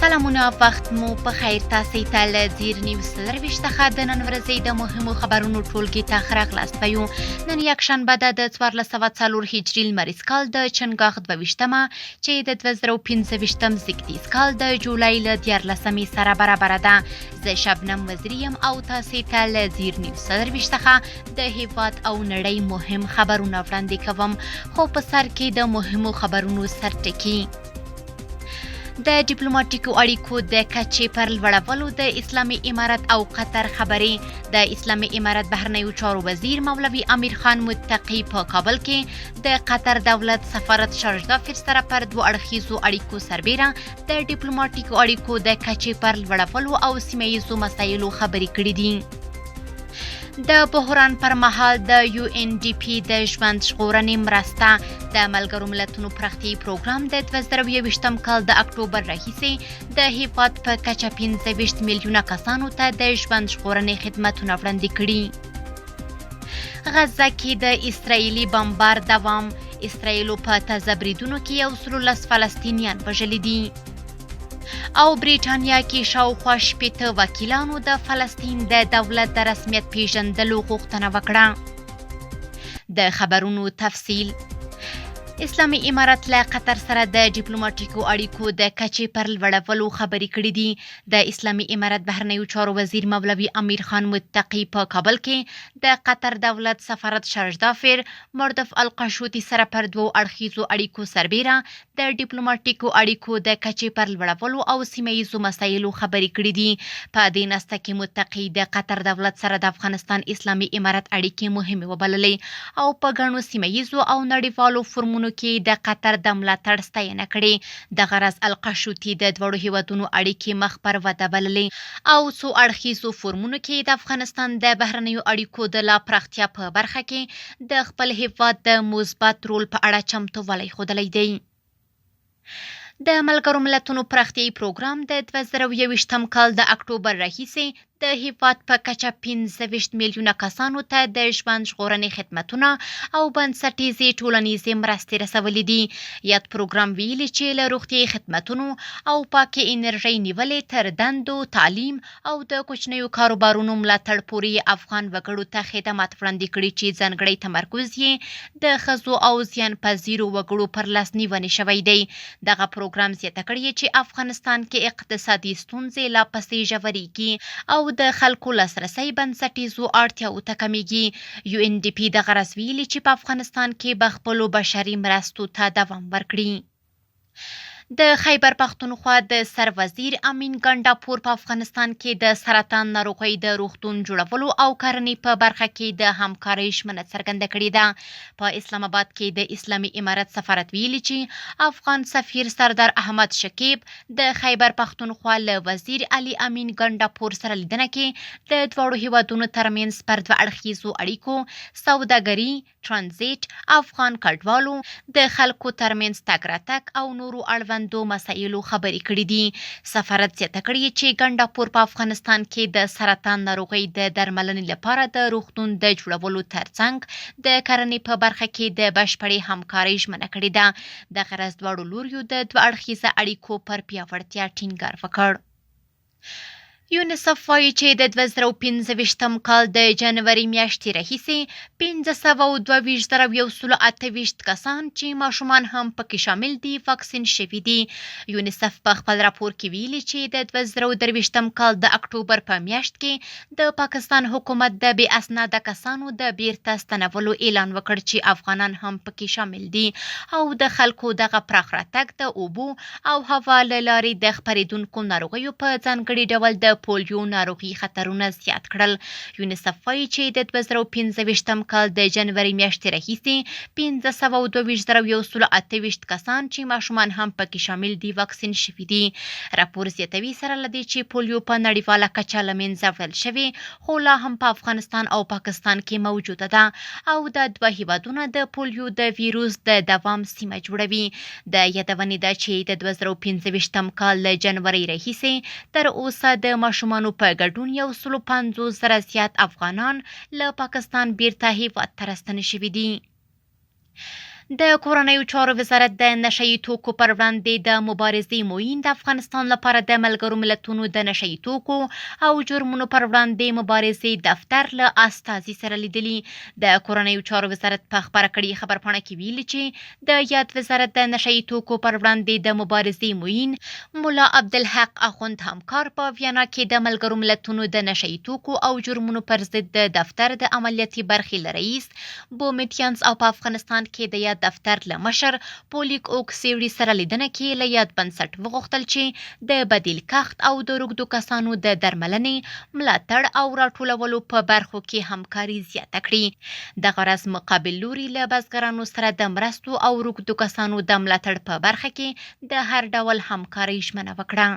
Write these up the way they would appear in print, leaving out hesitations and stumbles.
سلامونه، وخت مو په خیر. تاسې ته له زیر نیوز څلرویشت څخه د نن ورځې د مهمو خبرونو ټولګې ته ښه راغلاست یو. نن یکشنبه ده د 1404 هجري لمریز کال د چنګاښ 22مه چې د 2025 زیږدیز کال د جولای له 14مې سره برابره ده. زه شبنم وزیری یم او تاسې ته له زیر نیوز څلرویشت څخه د هیواد او نړۍ مهم خبرونه وړاندې کوم، خو په سر کې د مهمو خبرونو سرټکي. د ډیپلوماټیکو اړیکو د کچې پر لوړولو د اسلامي امارت او قطر خبرې. د اسلامي امارت بهرنیو چارو وزیر مولوي امیر خان متقي په کابل کې د قطر دولت سفارت شارجدافر سره پر دوه اړخیزو اړیکو سربیره د ډیپلوماټیکو اړیکو د کچې پر لوړولو او سیمه ییزو مسایلو خبرې کړې دي. د بحران پر مهال د UNDP د ژوند ژغورنې مرسته د ملګرو ملتونو پراختیايي پروګرام د 2023 کال د اکتوبر راهیسې د هیواد په کچه 25 میلیونه کسانو ته د ژوند ژغورنې خدمتونه وړاندې کړي. غزه کې د اسرایلي بمبار دوام. اسرایلو په تازه بریدونو کې 11 فلسطینیان وژلي دي. او بریټانیا کې شاوخوا 80 وکیلانو د فلسطین د دولت د رسمیت پیژندلو غوښتنه وکړه. د خبرونو تفصیل. اسلامي امارت له قطر سره د ډیپلوماټیکو اړیکو د کچې پر لوړولو خبرې کړې دي. د اسلامي امارت بهرنیو چارو وزیر مولوي امیر خان متقي په کابل کې د قطر دولت سفارت شارجدافر مردف القشوطي سره پر دوه اړخیزو اړیکو سربیره د ډیپلوماټیکو اړیکو د کچې پر لوړولو او سیمه ییزو مسایلو خبرې کړې دي. په دې نسته کې متقي د قطر دولت سره د افغانستان اسلامي امارت اړیکې مهمې وبللې او په ګڼو سیمه ییزو او نړیوالو فورمونو کې د قطر د ملاتړ ستاینه کړې. د غرض القشوطي د دواړو هیوادونو اړیکې مخ پر وده بللې او څو اړخیزو فورمونو کې د افغانستان د بهرنیو اړیکو د لا پراختیا په برخه کې د خپل هیواد د مثبت رول په اړه چمتووالی ښودلی دی. د ملګرو ملتونو پراختیايي پروګرام د 2023 کال د اکتوبر راهیسې د هیواد په کچه 25 میلیونه کسانو ته د ژوند ژغورنې خدمتونه او بنسټیزې ټولنیزې مرستې رسولې دي. یاد پروګرام ویلي چې له روغتیايي خدمتونو او پاکې انرژۍ نیولې تر دندو، تعلیم او د کوچنیو کاروبارونو ملاتړ پورې افغان وګړو ته خدمات وړاندې کړي چې ځانګړی تمرکز یې د ښځو او زیان پذیرو وګړو پر لاسنیونې شوی دی. دغه پروګرام زیاته کړې چې افغانستان کې اقتصادي ستونزې لا پسې ژورېږي او د خلکو لاسرسی بنسټیزو اړتیاو ته کمیږي. UNDP د غرض ویلي چې په افغانستان کې به خپلو بشري مرستو ته دوام ورکړي. د خیبر پښتونخوا د سروزیر امین ګنډاپور په افغانستان کې د سرطان ناروغۍ د روغتون جوړولو او کرنې په برخه کې د همکارۍ ژمنه څرګنده کړې ده. په اسلام آباد کې د اسلامي امارت سفارت ویلي چې افغان سفیر سردار احمد شکیب د خیبر پښتونخوا له وزیر علي امین ګنډاپور سره لیدنه کې د دواړو هیوادونو ترمنځ پر دوه اړخیزو اړیکو، سوداګري، ترانزیت، افغان کډوالو، د خلکو ترمنځ تګ راتګ او نورو اړوندو مسایلو خبرې کړې دي. سفارت زیاته کړې چې ګنډاپور په افغانستان کې د سرطان ناروغۍ د درملنې لپاره د روغتون د جوړولو ترڅنګ د کرنې په برخه کې د بشپړې همکارۍ ژمنه کړې ده. د غرض دواړو لوریو د دوه اړخیزه اړیکو پر پیاوړتیا ټینګار وکړ. یونیسف وایي چې د 2025 کال د جنوري میاشتې راهیسې 522,128 کسان چې ماشومان هم پکې شامل دي واکسین شوي دي. یونیسف په خپل راپور کې ویلي چې د 2023 کال د اکتوبر په میاشت کې د پاکستان حکومت د بې اسناده کسانو د بیرته ستنولو اعلان وکړ چې افغانان هم پکې شامل دي او د خلکو دغه پراخ راتګ د اوبو او هوا له لارې د خپرېدونکو ناروغیو په ځانګړي ډول د پولیو ناروغي خطرونه زیات کړل. یونیسف وایي چې د 2025 کال د جنوري میاشتې راهیسې 522,128 کسان چې ماشومان هم پکې شامل دي واکسین شوي دي. راپور زیاتوي سره له دې چې پولیو په نړیواله کچه له منځه وړل شوې، خو لا هم په افغانستان او پاکستان کې موجوده ده او د دوه هیوادونه د پولیو د ویروس د دوام سیمه جوړوي. د یادونې ده چې د 2025 کال له جنوري راهیسې تر اوسه د ماشومانو په ګډون 150,000 زیات افغانان له پاکستان بیرته هیواد ته راستنه شوي دي. د کورنیو چارو وزارت د نشه یي توکو پر وړاندې د مبارزې معین د افغانستان لپاره د ملګرو ملتونو د نشه یي توکو او جرمونو پر وړاندې مبارزې دفتر له استازي سره لیدلي. د کورنیو چارو وزارت په خپره کړي خبرپاڼه کې ویلي چې د یاد وزارت د نشه یي توکو پر وړاندې د مبارزې معین ملا عبدالحق اخوند همکار په ویانا کې د ملګرو ملتونو د نشه یي توکو او جرمونو پر ضد د دفتر د عملیاتي برخې له رئیس بومیتیانس او په افغانستان کې د یاد دفتر له مشر پولیک اوک سیوری سره لیدنه کې له یاد بنسټ وغوښتل چې د بدیل کښت او د روږدو کسانو د درملنې ملاتړ او راټولولو په برخو کې همکاري زیاته کړي. دغه راز مقابل لوري له بزګرانو سره د مرستو او روږدو کسانو د ملاتړ په برخه کې د هر ډول همکارۍ ژمنه وکړه.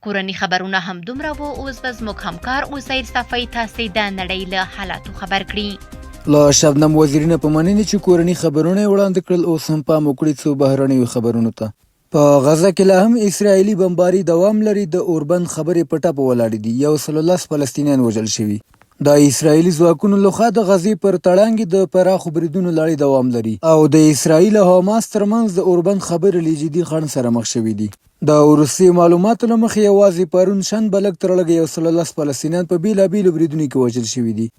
کورني خبرونه هم دومره وو. اوس به زموږ همکار عزیر صفی تاسې د نړۍ له حالاتو خبر کړي. له شبنم وزیرینه په مننې چې کورني خبرونه یې وړاندې کړل. اوس هم پام وکړئ څو بهرنیو خبرونو ته. په غزه کې لا هم اسرائیلي بمباري دوام لري. د اوربند خبرې په ټپه ولاړې دي. 110 فلسطینیان وژل شوي. د اسرائیلي ځواکونو لخوا د غزې پر تړانګې د پراخو بریدونو لړۍ دوام لري او د اسرائیل او حماس ترمنځ د اوربند خبرې له جدي خنډ سره مخ شوي دي. د وروستي معلوماتو له مخې یوازې پرون شنبه لږ تر لږه 110 فلسطینیان په بېلابېلو بریدونو کې وژل شوي دي.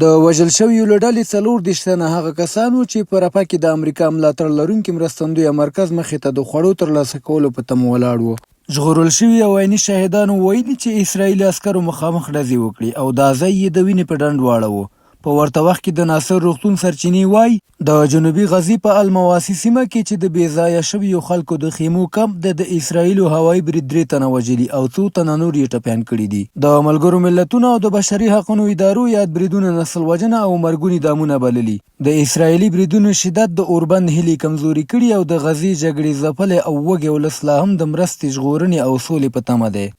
د وژل شویو له ډلې 40 تنه هغه کسان وو چې په رفح کې د امریکا ملاتړ لرونکي مرستندویه مرکز مخې ته د خوړو ترلاسه کولو په تمه ولاړ وو. ژغورل شوي او عیني شاهدانو ویلي چې اسرائیلي عسکرو مخامخ ډزې وکړي او دا ځای یې د وینې په ډنډ واړاوه. په ورته وخت کې د ناصر روغتون سرچینې وایي د جنوبي غزې په المواسی سیمه کې چې د بې ځایه شویو خلکو د خیمو کمپ د اسرائیلو هوایي برید 3 تنه وژلي او 2 تنه نور یې ټپیان کړي دي. د ملګرو ملتونو او د بشري حقونو ادارو یاد بریدونه نسل وژنه او مرګوني دامونه بللي. د اسرائیلي بریدونو شدت د اوربند هیلې کمزوري کړي او د غزې جګړې ځپلې او وږی ولس لا هم د مرستې ژغورنې او سولې په تمه دی.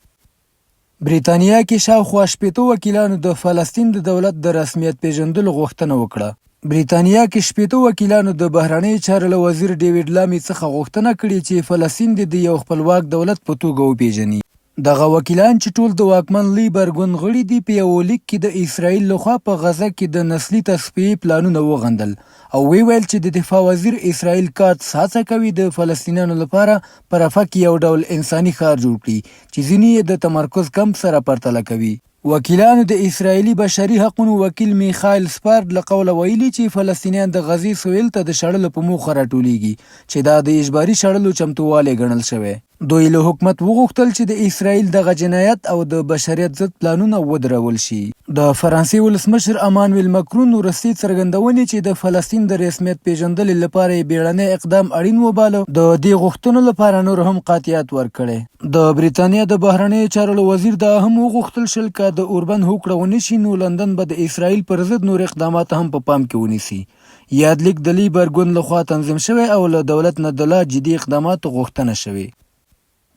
بریتانیا کې شاوخوا 80 وکیلانو د فلسطین د دولت د رسمیت پیژندلو غوښتنه وکړه. بریتانیا کې 80 وکیلانو د بهرنیو چارو له وزیر ډیوډ لامي څخه غوښتنه کړې چې فلسطین د یو خپلواک دولت په توګه وپیژني. دغه وکیلان چې ټول د واکمن لیبر ګوند غړي دي په یو لیک کې د اسرائیل لخوا په غزه کې د نسلي تصفیې پلانونه وغندل او ویل چې د دفاع وزیر اسرائیل کاتس هڅه کوي د فلسطینیانو لپاره په رفح کې یو ډول انساني ښار جوړ کړي چې ځینې یې د تمرکز کمپ سره پرتله کوي. وکیلانو د اسرائیلي بشري حقونو وکیل میخایل سپارد له قوله ویلي چې فلسطینیان د غزې سویل ته د شړلو په موخه راټولیږي چې دا د اجباري شړلو چمتووالی ګڼل شوی. دوی له حکومت وغوښتل چې د اسرائیل دغه جنایت او د بشریت ضد پلانونه ودرول شي. د فرانسې ولسمشر امانویل مکرون وروستي څرګندونې چې د فلسطین د رسمیت پیژندلو لپاره یې بیړنی اقدام اړین وباله د دې غوښتنو لپاره نور هم قاطعیت ورکړی. د بریتانیا د بهرنیو چارو وزیر دا هم وغوښتل شل که د اوربند هوکړه ونشي نو لندن به د اسرائیل پر ضد نور اقدامات هم په پام کې ونیسي. یاد لیک د لیبر ګوند لخوا تنظیم شوی او له دولت نه د لا جدي اقداماتو غوښتنه شوې.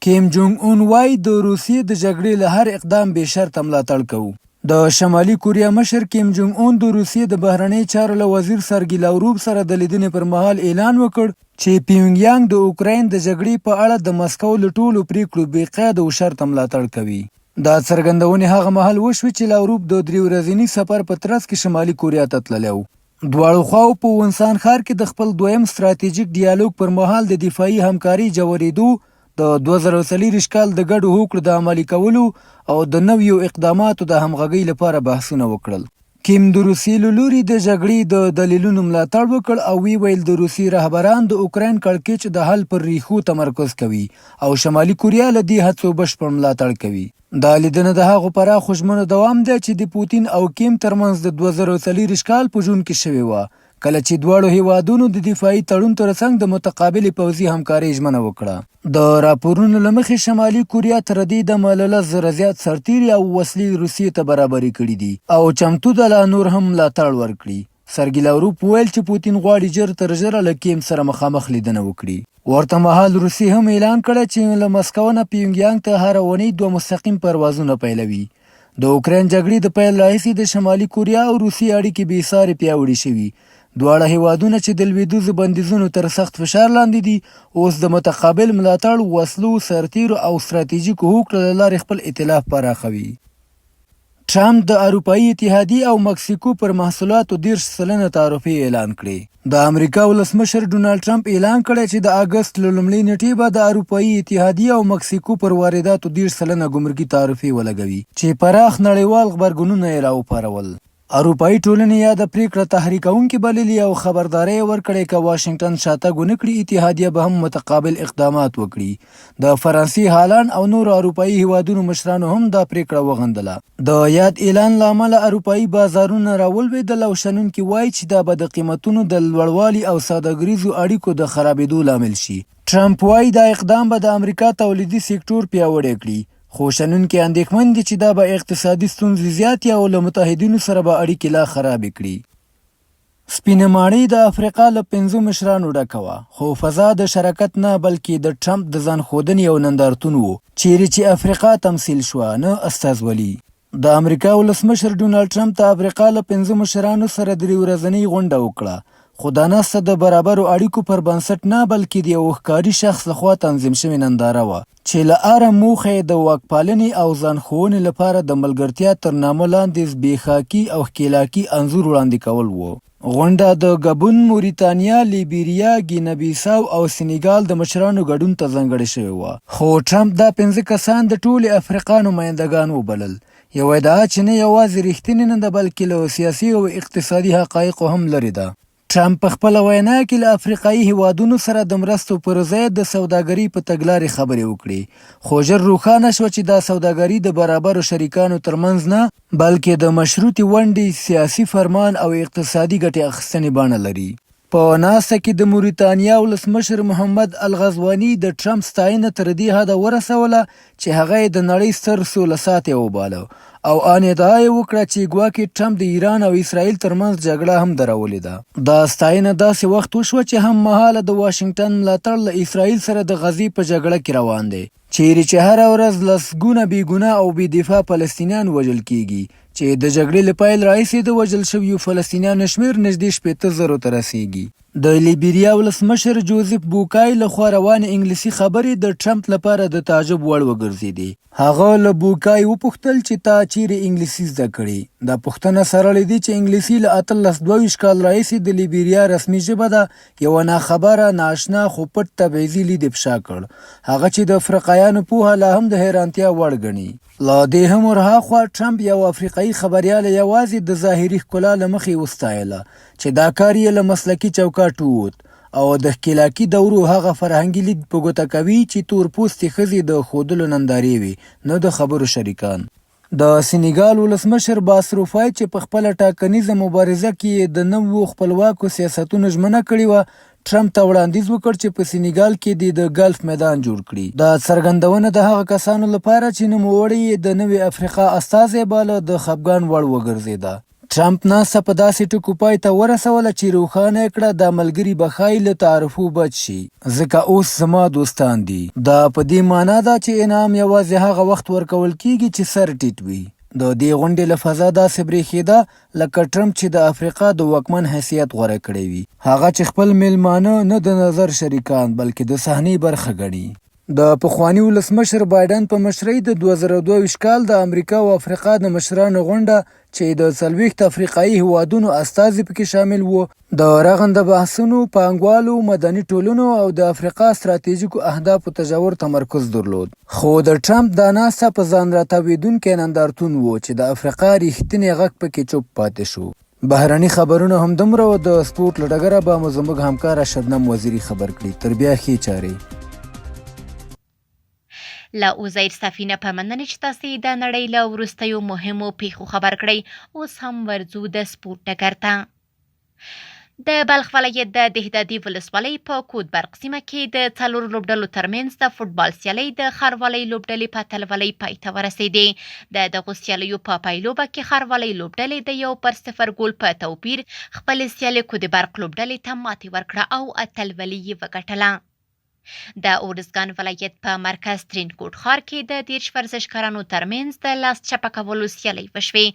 کیم جونګ اون وایي د روسیې د جګړې له هر اقدام بې شرطه ملاتړ کوو. د شمالي کوریا مشر کیم جونګ اون د روسیې د بهرنیو چارو له وزیر سرګي لاوروف سره د لیدنې پر مهال اعلان وکړ چې پیونګیانګ د اوکراین د جګړې په اړه د مسکو له ټولو پریکړو بې قیده او شرطه ملاتړ کوي. دا څرګندونې هغه مهال وشوې چې لاوروف د 3 ورځني سفر په ترڅ کې شمالي کوریا ته تللی و. دواړو خواو په ونسان ښار کې د خپل دویم ستراتیژیک ډیالوګ پر مهال د دفاعي همکاري جوړېدو، د 2040 کال د ګډو هوکړو د عملي کولو او د نویو اقداماتو د همغږۍ لپاره بحثونه وکړل. کیم د روسیې له لوري د جګړې د دلیلونو ملاتړ وکړ او ویل د روسیې رهبران د اوکراین کړکېچ د حل پر ریښو تمرکز کوي او شمالي کوریا له دې هڅو بشپړ ملاتړ کوي. دا لیدنه د هغو پراخو ژمنو دوام دی چې د پوتین او کیم ترمنځ د 2040 کال په جون کې شوې وه، کله چې دواړو هیوادونو د دفاعي تړون ترڅنګ د متقابلې پوځي همکارۍ ژمنه وکړه. د راپورونو له مخې شمالي کوریا تر دې دمه له 10,000 زیات سرتیري او وسلې روسیې ته برابرې کړي دي او چمتو ده لا نور هم ملاتړ ورکړي. سرګي لاوروف ویل چې پوتین غواړي ژر تر ژره له کیم سره مخامخ لیدنه وکړي. ورته مهال روسیې هم اعلان کړی چې له مسکو نه پیونګیانګ ته هره اونۍ 2 مستقیم پروازونه پیلوي. د اوکراین جګړې د پیل راهیسې د شمالي کوریا او روسیې اړیکې بېسارې پیاوړې شوي. دواړه هیوادونه چې د لویدیځو بندیزونو تر سخت فشار لاندې دي اوس د متقابل ملاتړ، وسلو، سرتیرو او ستراتیژیکو هوکړو له لارې خپل ائتلاف پراخوي. ټرمپ د اروپایي اتحادیې او مکسیکو پر محصولاتو 30% تعرفې اعلان کړې. د امریکا ولسمشر ډونالډ ټرمپ اعلان کړی چې د اګست له لومړۍ نیټې به د اروپایي اتحادیې او مکسیکو پر وارداتو 30% ګمرکي تعرفې ولګوي چې پراخ نړیوال غبرګونونه یې راوپارول. اروپایي ټولنې یا د پریکړه تحریکونکي بللي او خبرداری ورکړی که واشنګټن شاتګ ونه کړي اتحادیه به هم متقابل اقدامات وکړي. د فرانسې، هالند او نورو اروپایي هیوادونو مشرانو هم دا پریکړه وغندله. د یاد اعلان له امله اروپایي بازارونه راولوېدل او شنونکي وایي چې دا به د قیمتونو د لوړوالي او سوداګریزو اړیکو د خرابېدو لامل شي. ټرمپ وایي دا اقدام به د امریکا تولیدي سکتور پیاوړی کړي، خو شنونکي اندېښمن دي چې دا به اقتصادي ستونزې زیاتې او له متحدینو سره به اړیکې لا خرابې کړي. سپینه ماڼۍ د افریقا له 5 مشرانو ډکه وه، خو فضا د شراکت نه بلکې د ټرمپ د ځان ښودنې یو نندارتون و، چیرې چې افریقا تمثیل شوه نه استازولي. د امریکا ولسمشر ډونالډ ټرمپ د افریقا له 5 مشرانو سره 3 ورځنۍ غونډه وکړه، خو دا ناسته د برابرو اړیکو پر بنسټ نه بلکې د یو ښکاري شخص لخوا تنظیم شوې ننداره وه چې له اره موخه یې د واکپالنې او ځان ښوونې لپاره د ملګرتیا تر نامه لاندې زبېښاکي او ښکېلاکي انځور وړاندې کول و. غونډه د ګابون، موریتانیا، لیبیریا، ګینه-بیساو او سینیګال د مشرانو ګډون ته ځانګړې شوې وه، خو ټرمپ دا 5 کسان د ټولې افریقا نمایندګان وبلل. یو ادعا چې نه یوازې رښتینې نه ده بلکې له سیاسي او اقتصادي حقایقو هم لرې ده. ټرمپ په خپله وینا کې له افریقایي هیوادونو سره د مرستو پر ځای د سوداګرۍ په تګلارې خبرې وکړې، خو ژر روښانه شوه چې دا سوداګري د برابرو شریکانو ترمنځ نه بلکې د مشروطې ونډې، سیاسي فرمان او اقتصادي ګټې اخیستنې بڼه لري. په ناسته کې د موریتانیا ولسمشر محمد الغزواني د ټرمپ ستاینه تر دې حده ورسوله چې هغه یې د نړۍ ستر سوله ساتي وباله او ان ادعا یې وکړه چې ګواکې ټرمپ د ایران او اسرائیل ترمنځ جګړه هم درولې ده. دا ستاینه داسې وخت وشوه چې هم مهاله د واشنګټن ملاتړ له اسرائیل سره د غزې په جګړه کې روان دی، چیرې چې هره ورځ لسګونه بېګناه او بې دفاع فلسطینیان وژل کیږي، چې د جګړې له پیل راهیسې د وژل شویو فلسطینیانو شمېر نږدې 80,000 ته رسیږي. د لیبیریا ولسمشر جوزف بوکای لخوا روانې انګلیسي خبرې د ټرمپ لپاره د تعجب وړ وګرځېدې. هغه له بوکای وپوښتل چې تا چیرې انګلیسي زده کړې؟ دا پوښتنه سره له دې چې انګلیسي له 1822 کال راهیسې د لیبیریا رسمي ژبه ده، یوه ناخبره، نااشنا خو پټ تبعیضي لید یې افشا کړ، هغه چې د افریقایانو پوهه لا هم د حیرانتیا وړ ګڼي. له دې هم ورهاخوا ټرمپ یو افریقایي خبریال یوازې د ظاهري ښکلا له مخې وستایله چې دا کار یې له مسلکي چوکاټ ووت او د ښکېلاکي دورو هغه فرهنګي لید په ګوته کوي چې تور پوستې ښځې د ښودلو نندارې وي، نه د خبرو شریکان. د سینیګال ولسمشر باسروفای چې په خپله ټاکنیزه مبارزه کې د نوو خپلواکو سیاستونو ژمنه کړې وه، ټرمپ ته وړاندیز وکړ چې په سینیګال کې د ګلف میدان جوړ کړي. دا څرګندونه د هغه کسانو لپاره چې نوموړی یې د نوې افریقا استازی باله د خفګان وړ وګرځېده. ټرمپ ناسته په داسې ټکو پای ته ورسوله چې روښانه یې کړه دا ملګري به ښایي له تعرفو بچ شي، ځکه اوس زما دوستان دي. دا په دې معنا ده چې انعام یوازې هغه وخت ورکول کیږي چې سر ټیټ وي. د دې غونډې له فضا داسې برېښېده لکه ټرمپ چې د افریقا د واکمن حیثیت غوره کړی وي، هغه چې خپل میلمانه نه د نظر شریکان بلکې د صحنې برخه ګڼي. د پخواني ولسمشر بایډن په مشرۍ د 2022 کال د امریکا او افریقا د مشرانو غونډه چې د 40 افریقایي هیوادونو استازي پکې شامل وو، د رغنده بحثونو، پانګوالو، مدني ټولنو او د افریقا ستراتیژیکو اهدافو ته ژور تمرکز درلود. خو د ټرمپ دا ناسته په ځان راتاویدونکی نندارتون و چې د افریقا ریښتینی غږ پکې چوپ پاتې شو. بهرني خبرونه همدومره و. د سپورټ له ډګره به مو زموږ همکاره شبنم وزیري خبر کړي. تر بیا ښې چارې. له عزیر سفینه په مننه چې تاسې د نړۍ له وروستیو مهمو پیښو خبر کړئ. اوس هم ورځو د سپورټ ډګر ته. د بلخ ولایت د دهدادي ولسوالۍ په کود برق سیمه کې د 4 لوبډلو ترمنځ د فوټبال سیالۍ د ښاروالۍ لوبډلې په اتلولۍ پای ته ورسېدې. د دغو سیالیو په پایلوبه کې ښاروالۍ لوبډلې د 1-0 ګول په توپیر خپلې سیالۍ کود برق لوبډلې ته ماتې ورکړه او اتلولي یې وګټله. د اورزګان ولایت په مرکز ترینکوټ ښار کې د 10 ورزشکارانو ترمنځ د لاس چپه کولو سیالۍ وشوې.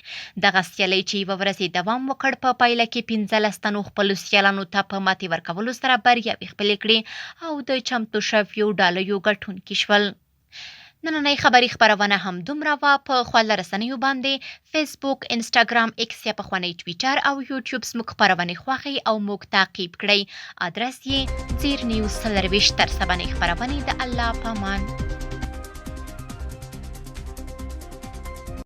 دغه سیالۍ چې یوه ورځ دوام وکړ په پایله کې 15 تنو خپلو سیالانو ته په ماتې ورکولو سره بریاوې خپلې کړې او د چمتو شویو ډالیو ګټونکي شول. نننۍ خبري خبرونه هم دومره وه. په خواله رسنیو باندې فیسبوک، انسټاګرام، ایکس یا پخوانی ټویټر او یوټیوب زموږ خپرونې خوښئ او موږ تعقیب کړئ. ادرس یې زیر نیوز 24 تر سبنۍ خپرونې. د الله په امان.